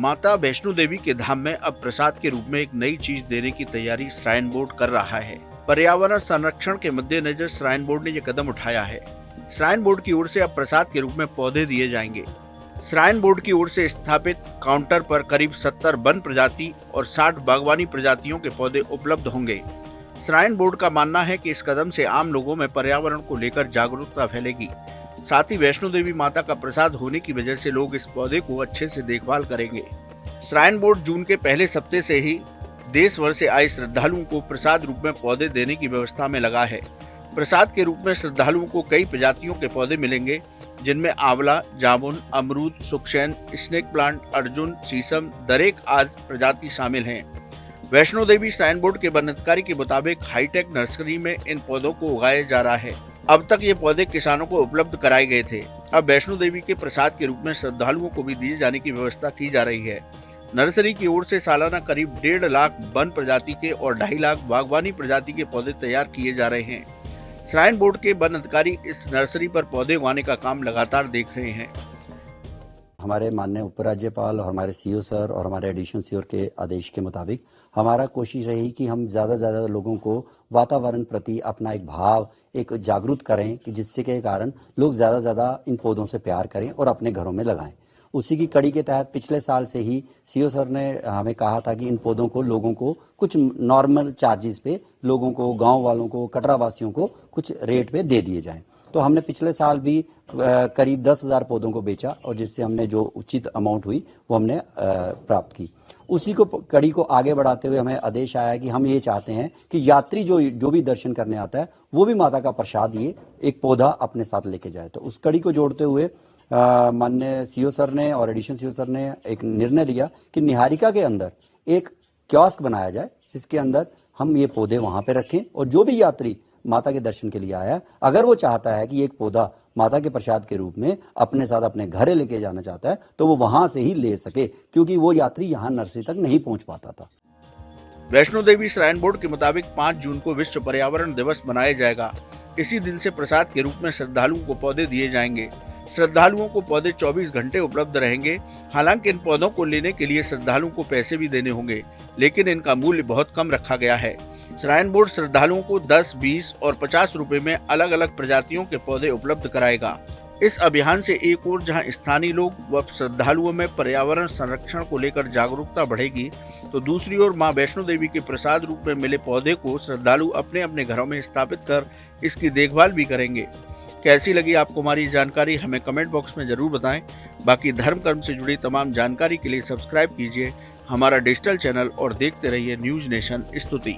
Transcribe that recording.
माता वैष्णो देवी के धाम में अब प्रसाद के रूप में एक नई चीज देने की तैयारी श्राइन बोर्ड कर रहा है। पर्यावरण संरक्षण के मद्देनजर श्राइन बोर्ड ने ये कदम उठाया है। श्राइन बोर्ड की ओर से अब प्रसाद के रूप में पौधे दिए जाएंगे। श्राइन बोर्ड की ओर से स्थापित काउंटर पर करीब 70 वन प्रजाति और 60 बागवानी प्रजातियों के पौधे उपलब्ध होंगे। श्राइन बोर्ड का मानना है कि इस कदम से आम लोगों में पर्यावरण को लेकर जागरूकता फैलेगी। साथ ही वैष्णो देवी माता का प्रसाद होने की वजह से लोग इस पौधे को अच्छे से देखभाल करेंगे। श्राइन बोर्ड जून के पहले सप्ताह से ही देश भर से आए श्रद्धालुओं को प्रसाद रूप में पौधे देने की व्यवस्था में लगा है। प्रसाद के रूप में श्रद्धालुओं को कई प्रजातियों के पौधे मिलेंगे, जिनमें आंवला, जामुन, अमरूद, सुखचैन, स्नेक प्लांट, अर्जुन, शीशम, दरेक आदि प्रजाति शामिल हैं। वैष्णो देवी श्राइन बोर्ड के वन अधिकारी के मुताबिक हाईटेक नर्सरी में इन पौधों को उगाया जा रहा है। अब तक ये पौधे किसानों को उपलब्ध कराए गए थे। अब वैष्णो देवी के प्रसाद के रूप में श्रद्धालुओं को भी दिए जाने की व्यवस्था की जा रही है। नर्सरी की ओर से सालाना करीब 1.5 लाख वन प्रजाति के और 2.5 लाख बागवानी प्रजाति के पौधे तैयार किए जा रहे हैं। श्राइन बोर्ड के वन अधिकारी इस नर्सरी पर पौधे उगाने का काम लगातार देख रहे हैं। हमारे माननीय उपराज्यपाल और हमारे सीओ सर और हमारे एडिशनल सीओ के आदेश के मुताबिक हमारा कोशिश रही कि हम ज़्यादा से ज़्यादा लोगों को वातावरण प्रति अपना एक भाव एक जागरूक करें कि जिससे के कारण लोग ज़्यादा से ज़्यादा इन पौधों से प्यार करें और अपने घरों में लगाएं। उसी की कड़ी के तहत पिछले साल से ही सीओ सर ने हमें कहा था कि इन पौधों को लोगों को कुछ नॉर्मल चार्जेस पे लोगों को, गांव वालों को, कटरा वासियों को कुछ रेट पे दे दिए जाएं। तो हमने पिछले साल भी करीब 10,000 पौधों को बेचा और जिससे हमने जो उचित अमाउंट हुई वो हमने प्राप्त की। उसी को कड़ी को आगे बढ़ाते हुए हमें आदेश आया कि हम ये चाहते हैं कि यात्री जो भी दर्शन करने आता है वो भी माता का प्रसाद ये एक पौधा अपने साथ लेके जाए। तो उस कड़ी को जोड़ते हुए माननीय सीओ सर ने और एडिशनल सीओ सर ने एक निर्णय लिया कि निहारिका के अंदर एक कियोस्क बनाया जाए जिसके अंदर हम ये पौधे वहां पे रखें और जो भी यात्री माता के दर्शन के लिए आया अगर वो चाहता है कि एक पौधा माता के प्रसाद के रूप में अपने साथ अपने घर लेके जाना चाहता है तो वो वहां से ही ले सके, क्योंकि वो यात्री यहाँ नर्सरी तक नहीं पहुंच पाता था। वैष्णो देवी श्राइन बोर्ड के मुताबिक 5 जून को विश्व पर्यावरण दिवस मनाया जाएगा। इसी दिन से प्रसाद के रूप में श्रद्धालुओं को पौधे दिए जाएंगे। श्रद्धालुओं को पौधे 24 घंटे उपलब्ध रहेंगे। हालांकि इन पौधों को लेने के लिए श्रद्धालुओं को पैसे भी देने होंगे, लेकिन इनका मूल्य बहुत कम रखा गया है। श्राइन बोर्ड श्रद्धालुओं को 10, 20 और 50 रुपए में अलग अलग प्रजातियों के पौधे उपलब्ध कराएगा। इस अभियान से एक ओर जहां स्थानीय लोग व श्रद्धालुओं में पर्यावरण संरक्षण को लेकर जागरूकता बढ़ेगी, तो दूसरी ओर मां वैष्णो देवी के प्रसाद रूप में मिले पौधे को श्रद्धालु अपने अपने घरों में स्थापित कर इसकी देखभाल भी करेंगे। कैसी लगी आपको हमारी जानकारी, हमें कमेंट बॉक्स में जरूर बताएं। बाकी धर्म कर्म से जुड़ी तमाम जानकारी के लिए सब्सक्राइब कीजिए हमारा डिजिटल चैनल और देखते रहिए न्यूज नेशन स्तुति।